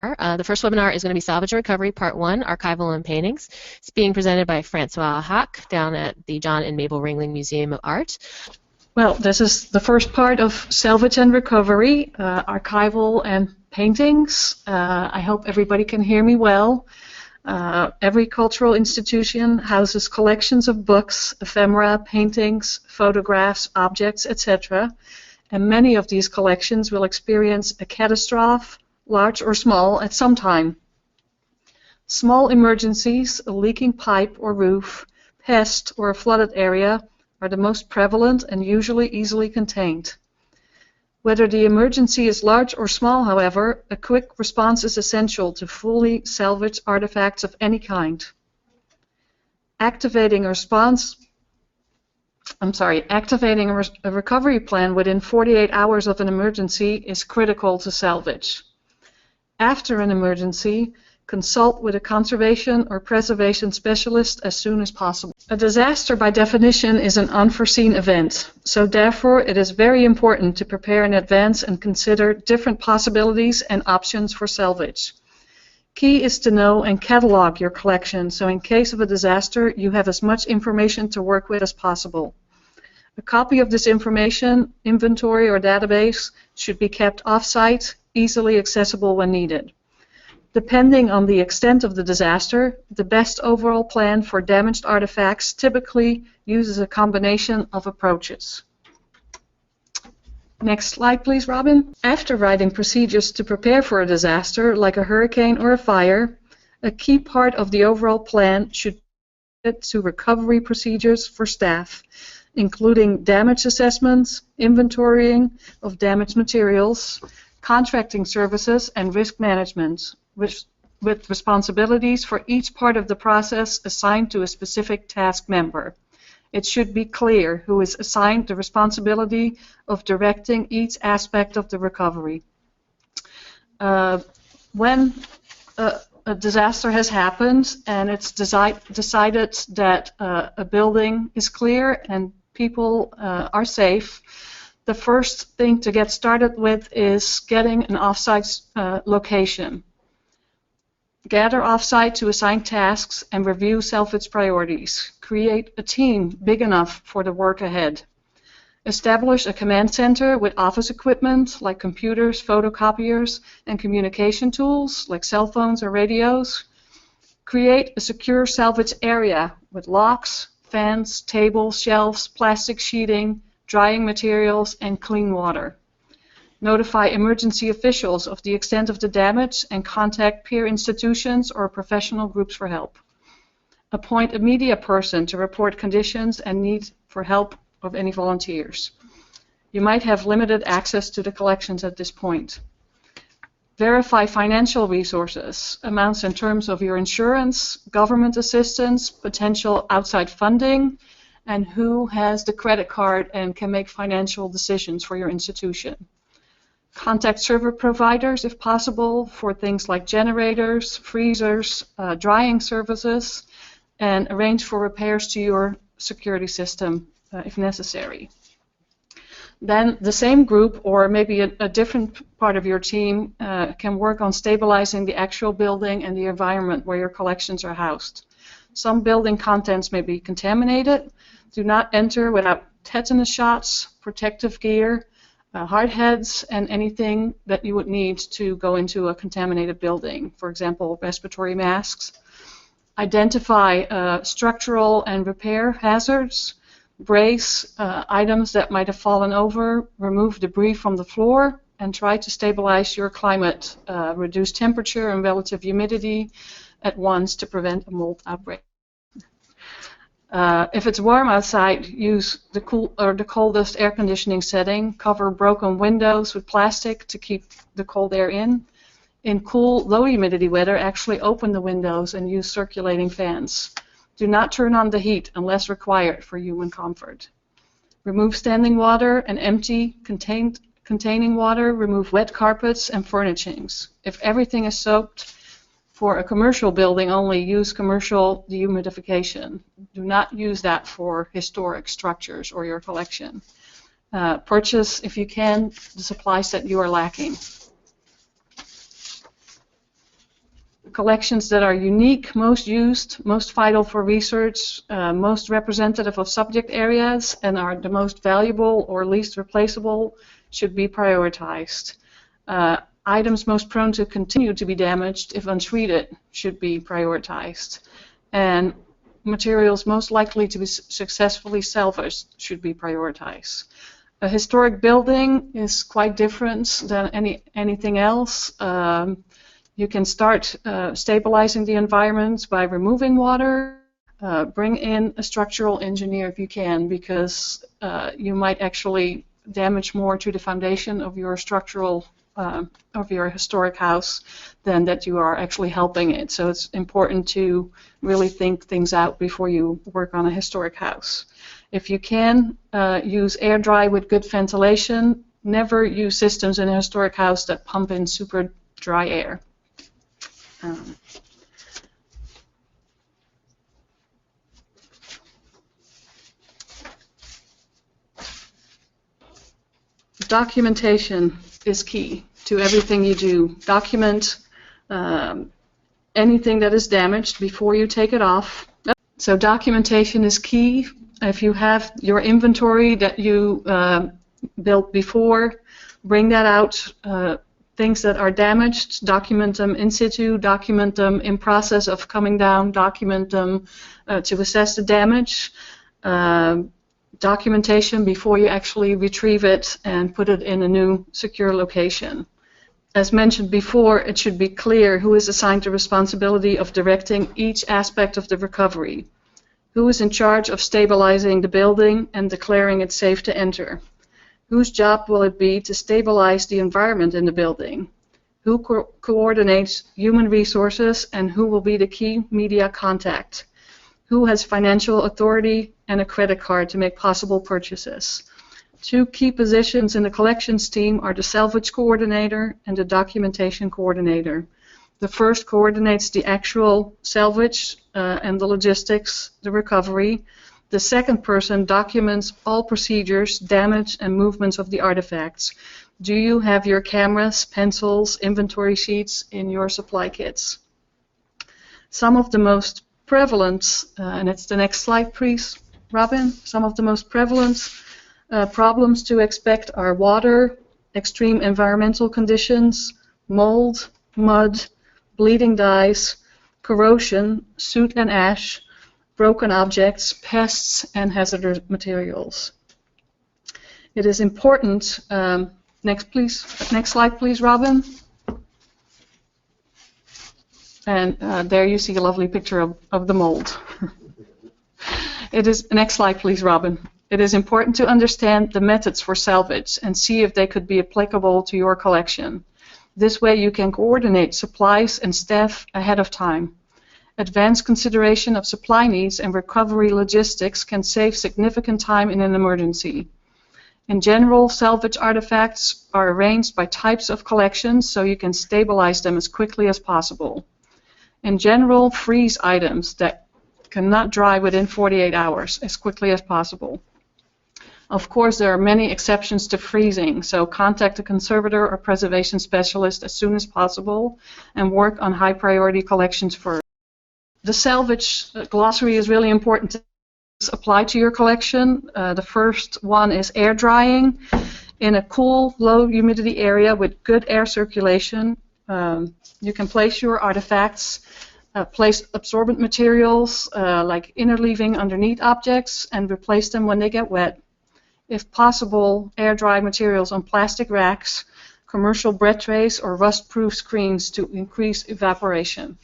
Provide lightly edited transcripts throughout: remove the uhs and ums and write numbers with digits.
The first webinar is going to be Salvage and Recovery Part 1, Archival and Paintings. It's being presented by Francois Hack down at the John and Mabel Ringling Museum of Art. Well, this is the first part of Salvage and Recovery, Archival and Paintings. I hope everybody can hear me well. Every cultural institution houses collections of books, ephemera, paintings, photographs, objects, etc. And many of these collections will experience a catastrophe, large or small, at some time. Small emergencies, a leaking pipe or roof, pest, or a flooded area are the most prevalent and usually easily contained. Whether the emergency is large or small, however, a quick response is essential to fully salvage artifacts of any kind. Activating a recovery plan within 48 hours of an emergency is critical to salvage. After an emergency, consult with a conservation or preservation specialist as soon as possible. A disaster, by definition, is an unforeseen event, so therefore it is very important to prepare in advance and consider different possibilities and options for salvage. Key is to know and catalog your collection, so in case of a disaster, you have as much information to work with as possible. A copy of this information, inventory, or database should be kept off-site, easily accessible when needed. Depending on the extent of the disaster, the best overall plan for damaged artifacts typically uses a combination of approaches. Next slide, please, Robin. After writing procedures to prepare for a disaster, like a hurricane or a fire, a key part of the overall plan should be to recovery procedures for staff, including damage assessments, inventorying of damaged materials, contracting services, and risk management, with responsibilities for each part of the process assigned to a specific task member. It should be clear who is assigned the responsibility of directing each aspect of the recovery. When a disaster has happened and it's decided that a building is clear and people are safe, the first thing to get started with is getting an off-site location. Gather off-site to assign tasks and review salvage priorities. Create a team big enough for the work ahead. Establish a command center with office equipment like computers, photocopiers, and communication tools like cell phones or radios. Create a secure salvage area with locks, fans, tables, shelves, plastic sheeting, drying materials, and clean water. Notify emergency officials of the extent of the damage and contact peer institutions or professional groups for help. Appoint a media person to report conditions and need for help of any volunteers. You might have limited access to the collections at this point. Verify financial resources, amounts in terms of your insurance, government assistance, potential outside funding, and who has the credit card and can make financial decisions for your institution. Contact server providers, if possible, for things like generators, freezers, drying services, and arrange for repairs to your security system if necessary. Then the same group, or maybe a different part of your team, can work on stabilizing the actual building and the environment where your collections are housed. Some building contents may be contaminated. Do not enter without tetanus shots, protective gear, hard heads, and anything that you would need to go into a contaminated building. For example, respiratory masks. Identify structural and repair hazards. Brace items that might have fallen over. Remove debris from the floor, and try to stabilize your climate. Reduce temperature and relative humidity at once to prevent a mold outbreak. If it's warm outside, use the coldest air conditioning setting. Cover broken windows with plastic to keep the cold air in. In cool, low humidity weather, actually open the windows and use circulating fans. Do not turn on the heat unless required for human comfort. Remove standing water and empty containing water. Remove wet carpets and furnishings. If everything is soaked, for a commercial building, only use commercial dehumidification. Do not use that for historic structures or your collection. Purchase, if you can, the supplies that you are lacking. collections that are unique, most used, most vital for research, most representative of subject areas, and are the most valuable or least replaceable should be prioritized. Items most prone to continue to be damaged if untreated should be prioritized. And materials most likely to be successfully salvaged should be prioritized. A historic building is quite different than anything else. You can start stabilizing the environment by removing water. Bring in a structural engineer if you can, because you might actually damage more to the foundation of your of your historic house than that you are actually helping it. So it's important to really think things out before you work on a historic house. If you can, use air dry with good ventilation. Never use systems in a historic house that pump in super dry air. Documentation is key to everything you do. Document anything that is damaged before you take it off. So documentation is key. If you have your inventory that you built before, bring that out. Things that are damaged, document them in situ, document them in process of coming down, document them to assess the damage. Documentation before you actually retrieve it and put it in a new secure location. As mentioned before, it should be clear who is assigned the responsibility of directing each aspect of the recovery. Who is in charge of stabilizing the building and declaring it safe to enter? Whose job will it be to stabilize the environment in the building? Who coordinates human resources, and who will be the key media contact? Who has financial authority and a credit card to make possible purchases? Two key positions in the collections team are the salvage coordinator and the documentation coordinator. The first coordinates the actual salvage and the logistics, the recovery. The second person documents all procedures, damage, and movements of the artifacts. Do you have your cameras, pencils, inventory sheets in your supply kits? Some of the most prevalent, and it's the next slide, please, Robin. Some of the most prevalent problems to expect are water, extreme environmental conditions, mold, mud, bleeding dyes, corrosion, soot and ash, broken objects, pests, and hazardous materials. It is important, next slide please, Robin. And there you see a lovely picture of the mold. Next slide please, Robin. It is important to understand the methods for salvage and see if they could be applicable to your collection. This way you can coordinate supplies and staff ahead of time. Advanced consideration of supply needs and recovery logistics can save significant time in an emergency. In general, salvage artifacts are arranged by types of collections so you can stabilize them as quickly as possible. In general, freeze items that cannot dry within 48 hours as quickly as possible. Of course, there are many exceptions to freezing, so contact a conservator or preservation specialist as soon as possible and work on high priority collections first. The salvage glossary is really important to apply to your collection. The first one is air drying. In a cool, low humidity area with good air circulation, you can place your artifacts, place absorbent materials like interleaving underneath objects, and replace them when they get wet. If possible, air dry materials on plastic racks, commercial bread trays, or rust-proof screens to increase evaporation.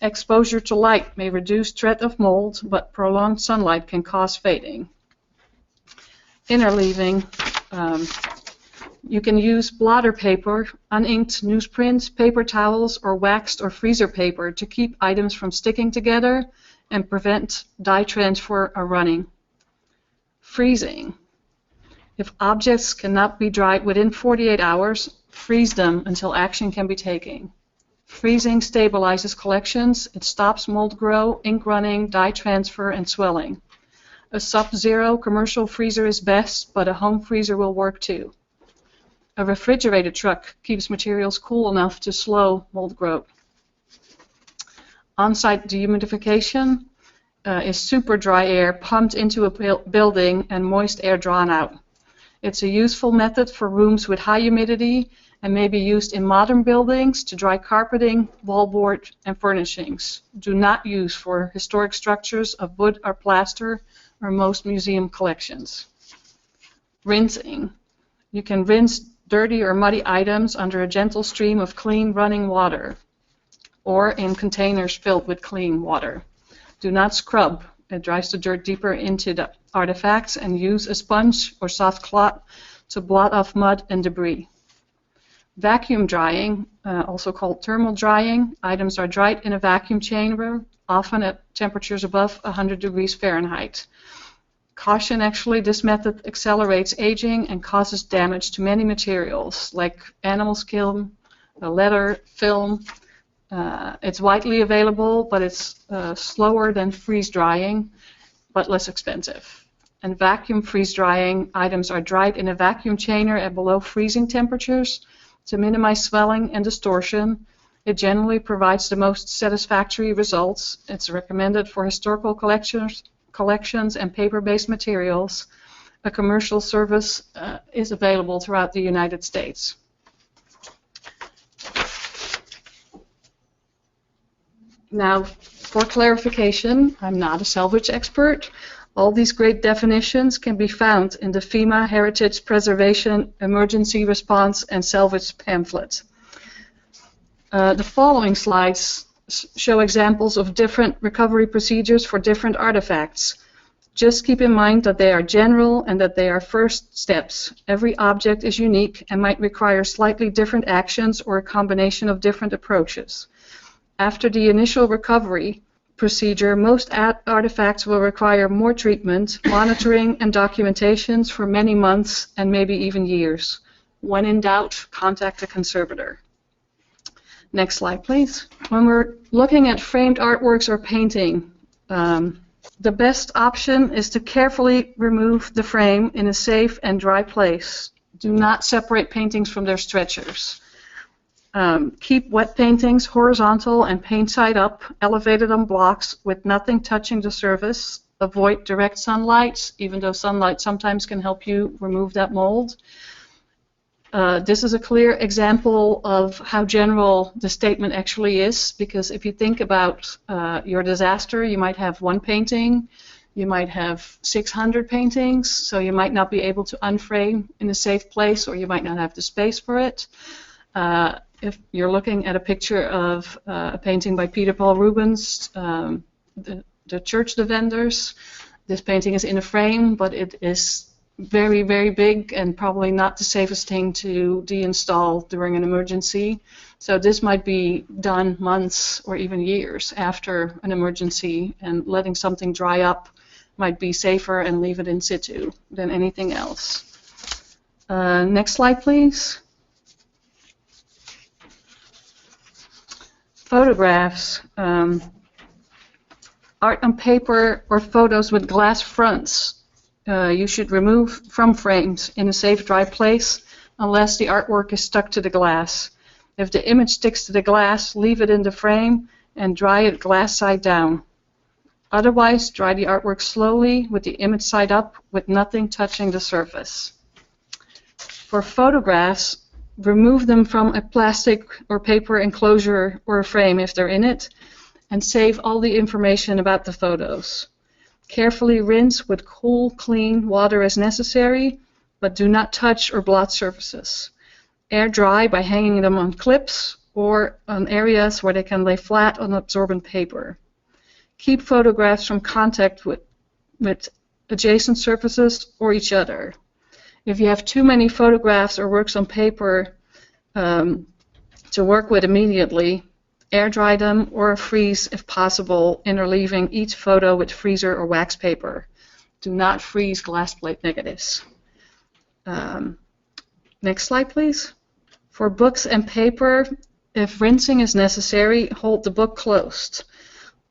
Exposure to light may reduce threat of mold, but prolonged sunlight can cause fading. Interleaving. You can use blotter paper, uninked newsprint, paper towels, or waxed or freezer paper to keep items from sticking together and prevent dye transfer or running. Freezing. If objects cannot be dried within 48 hours, freeze them until action can be taken. Freezing stabilizes collections. It stops mold grow, ink running, dye transfer, and swelling. A sub-zero commercial freezer is best, but a home freezer will work too. A refrigerated truck keeps materials cool enough to slow mold growth. On-site dehumidification is super dry air pumped into a building and moist air drawn out. It's a useful method for rooms with high humidity and may be used in modern buildings to dry carpeting, wallboard, and furnishings. Do not use for historic structures of wood or plaster or most museum collections. Rinsing. You can rinse dirty or muddy items under a gentle stream of clean running water or in containers filled with clean water. Do not scrub. It drives the dirt deeper into the artifacts, and use a sponge or soft cloth to blot off mud and debris. Vacuum drying, also called thermal drying. Items are dried in a vacuum chamber, often at temperatures above 100 degrees Fahrenheit. Caution, actually, this method accelerates aging and causes damage to many materials, like animal skin, leather, film. It's widely available, but it's slower than freeze drying, but less expensive. And vacuum freeze drying, items are dried in a vacuum chamber at below freezing temperatures to minimize swelling and distortion. It generally provides the most satisfactory results. It's recommended for historical collections and paper-based materials. A commercial service is available throughout the United States. Now, for clarification, I'm not a salvage expert. All these great definitions can be found in the FEMA Heritage Preservation Emergency Response and Salvage pamphlet. The following slides show examples of different recovery procedures for different artifacts. Just keep in mind that they are general and that they are first steps. Every object is unique and might require slightly different actions or a combination of different approaches. After the initial recovery procedure, most artifacts will require more treatment, monitoring, and documentations for many months and maybe even years. When in doubt, contact a conservator. Next slide, please. When we're looking at framed artworks or painting, the best option is to carefully remove the frame in a safe and dry place. Do not separate paintings from their stretchers. Keep wet paintings horizontal and paint side up, elevated on blocks with nothing touching the surface. Avoid direct sunlight, even though sunlight sometimes can help you remove that mold. This is a clear example of how general the statement actually is, because if you think about your disaster, you might have one painting, you might have 600 paintings, so you might not be able to unframe in a safe place, or you might not have the space for it. If you're looking at a picture of a painting by Peter Paul Rubens, the Church Defenders, this painting is in a frame, but it is very, very big and probably not the safest thing to deinstall during an emergency. So this might be done months or even years after an emergency, and letting something dry up might be safer and leave it in situ than anything else. Next slide, please. Photographs. Art on paper or photos with glass fronts. You should remove from frames in a safe, dry place unless the artwork is stuck to the glass. If the image sticks to the glass, leave it in the frame and dry it glass side down. Otherwise, dry the artwork slowly with the image side up with nothing touching the surface. For photographs, remove them from a plastic or paper enclosure or a frame if they're in it, and save all the information about the photos. Carefully rinse with cool, clean water as necessary, but do not touch or blot surfaces. Air dry by hanging them on clips or on areas where they can lay flat on absorbent paper. Keep photographs from contact with adjacent surfaces or each other. If you have too many photographs or works on paper to work with immediately, air dry them or freeze if possible, interleaving each photo with freezer or wax paper. Do not freeze glass plate negatives. Next slide, please. For books and paper, if rinsing is necessary, hold the book closed.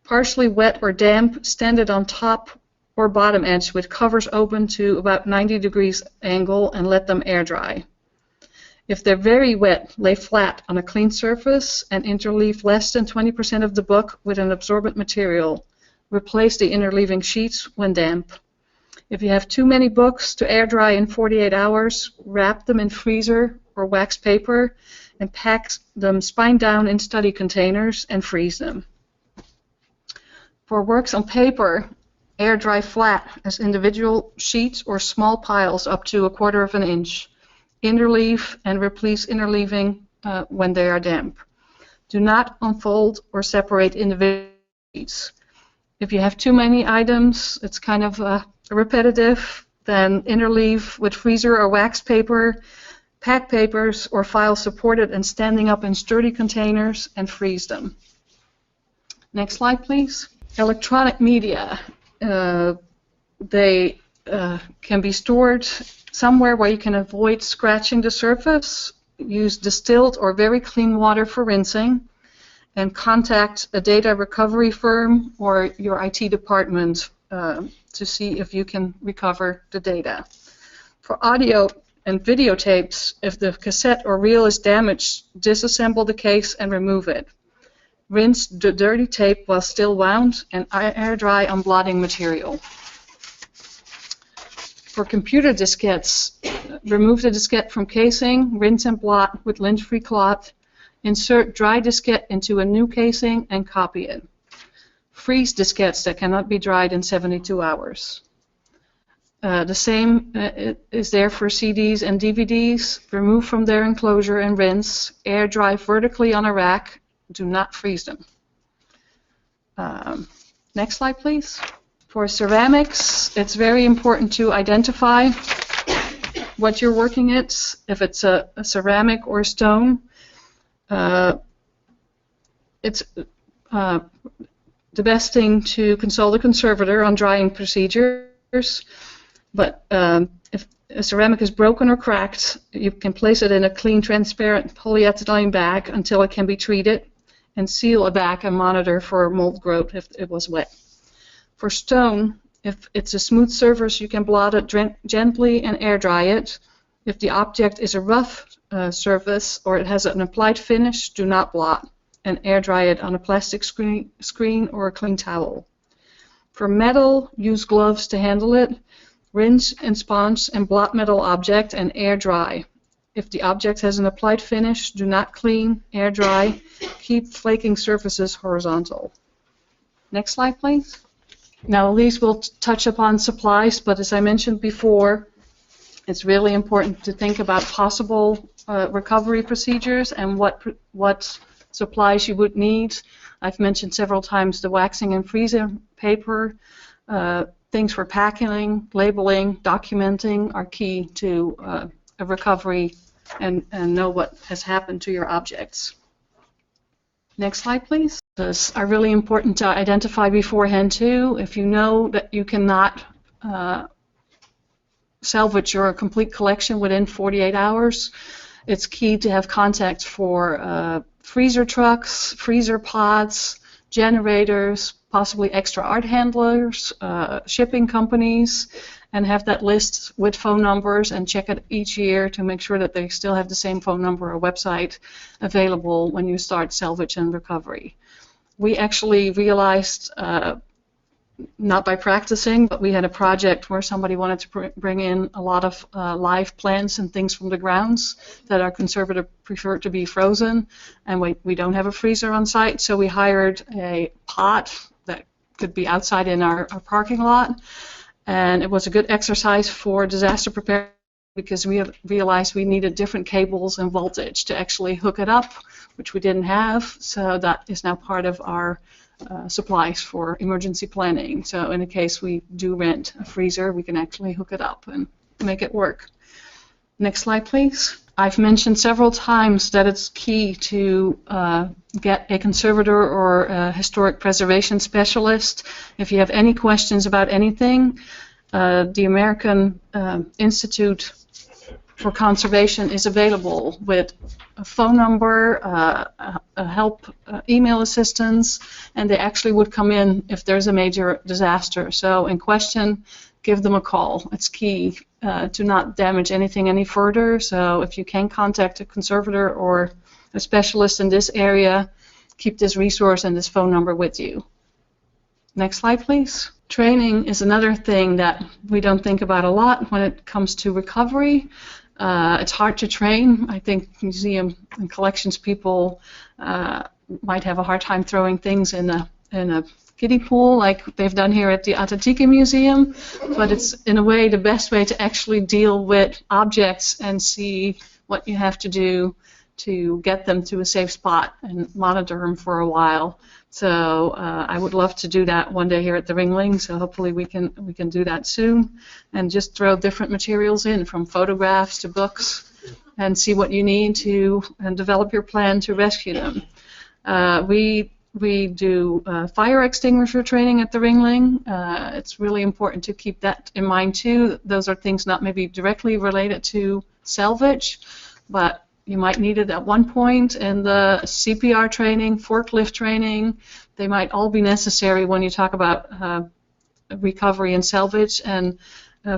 Partially wet or damp, stand it on top or bottom edge with covers open to about 90 degrees angle and let them air dry. If they're very wet, lay flat on a clean surface and interleave less than 20% of the book with an absorbent material. Replace the interleaving sheets when damp. If you have too many books to air dry in 48 hours, wrap them in freezer or wax paper and pack them spine down in study containers and freeze them. For works on paper, air dry flat as individual sheets or small piles up to 1/4 of an inch. Interleave and replace interleaving when they are damp. Do not unfold or separate individual sheets. If you have too many items, it's kind of repetitive, then interleave with freezer or wax paper, pack papers, or files supported and standing up in sturdy containers and freeze them. Next slide, please. Electronic media. They can be stored somewhere where you can avoid scratching the surface. Use distilled or very clean water for rinsing, and contact a data recovery firm or your IT department to see if you can recover the data. For audio and videotapes, if the cassette or reel is damaged, disassemble the case and remove it. Rinse the dirty tape while still wound and air dry on blotting material. For computer diskettes, remove the diskette from casing, rinse and blot with lint-free cloth, insert dry diskette into a new casing and copy it. Freeze diskettes that cannot be dried in 72 hours. The same is there for CDs and DVDs. Remove from their enclosure and rinse. Air dry vertically on a rack. Do not freeze them. Next slide, please. For ceramics, it's very important to identify what you're working at. If it's a ceramic or a stone, it's the best thing to consult a conservator on drying procedures. But if a ceramic is broken or cracked, you can place it in a clean, transparent polyethylene bag until it can be treated, and seal a bag and monitor for mold growth if it was wet. For stone, if it's a smooth surface, you can blot it gently and air dry it. If the object is a rough surface or it has an applied finish, do not blot, and air dry it on a plastic screen or a clean towel. For metal, use gloves to handle it. Rinse and sponge and blot metal object and air dry. If the object has an applied finish, do not clean, air dry. Keep flaking surfaces horizontal. Next slide, please. Now, Elise will touch upon supplies, but as I mentioned before, it's really important to think about possible recovery procedures and what supplies you would need. I've mentioned several times the waxing and freezing paper. Things for packing, labeling, documenting are key to a recovery and know what has happened to your objects. Next slide, please. These are really important to identify beforehand too. If you know that you cannot salvage your complete collection within 48 hours, it's key to have contacts for freezer trucks, freezer pods, generators, possibly extra art handlers, shipping companies, and have that list with phone numbers and check it each year to make sure that they still have the same phone number or website available when you start salvage and recovery. We actually realized, not by practicing, but we had a project where somebody wanted to bring in a lot of live plants and things from the grounds that our conservator preferred to be frozen, and we don't have a freezer on site, so we hired a pot that could be outside in our parking lot. And it was a good exercise for disaster preparedness because we realized we needed different cables and voltage to actually hook it up, which we didn't have. So that is now part of our supplies for emergency planning. So in a case we do rent a freezer, we can actually hook it up and make it work. Next slide, please. I've mentioned several times that it's key to get a conservator or a historic preservation specialist. If you have any questions about anything, the American Institute for Conservation is available with a phone number, a help email assistance, and they actually would come in if there's a major disaster. So in question, give them a call. It's key to not damage anything any further. So if you can contact a conservator or a specialist in this area, keep this resource and this phone number with you. Next slide, please. Training is another thing that we don't think about a lot when it comes to recovery. It's hard to train. I think museum and collections people might have a hard time throwing things in a kiddie pool like they've done here at the Atlantique Museum, but it's in a way the best way to actually deal with objects and see what you have to do to get them to a safe spot and monitor them for a while. So I would love to do that one day here at the Ringling, so hopefully we can do that soon, and just throw different materials in, from photographs to books, and see what you need to and develop your plan to rescue them. We do fire extinguisher training at the Ringling. It's really important to keep that in mind too. Those are things not maybe directly related to salvage, but you might need it at one point. And the CPR training, forklift training, they might all be necessary when you talk about recovery and salvage. And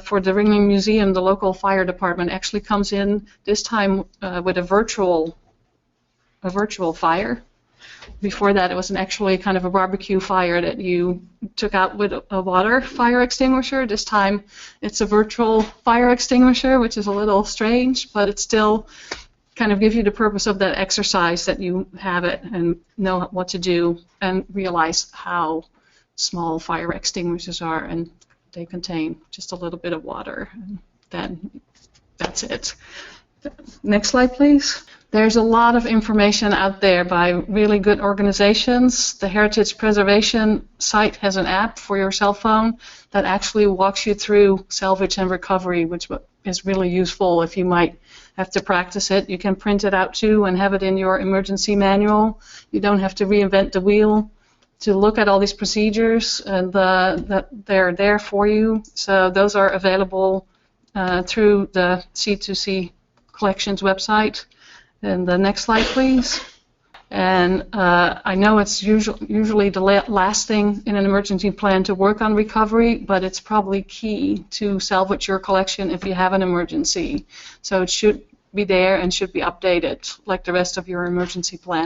for the Ringling Museum, the local fire department actually comes in this time with a virtual fire. Before that, it was actually kind of a barbecue fire that you took out with a water fire extinguisher. This time, it's a virtual fire extinguisher, which is a little strange, but it still kind of gives you the purpose of that exercise, that you have it and know what to do and realize how small fire extinguishers are, and they contain just a little bit of water, and then that's it. Next slide, please. There's a lot of information out there by really good organizations. The Heritage Preservation site has an app for your cell phone that actually walks you through salvage and recovery, which is really useful if you might have to practice it. You can print it out too and have it in your emergency manual. You don't have to reinvent the wheel to look at all these procedures, and that they're there for you. So those are available through the C2C Collections website. And the next slide, please. And I know it's usually the last thing in an emergency plan to work on recovery, but it's probably key to salvage your collection if you have an emergency. So it should be there and should be updated like the rest of your emergency plan.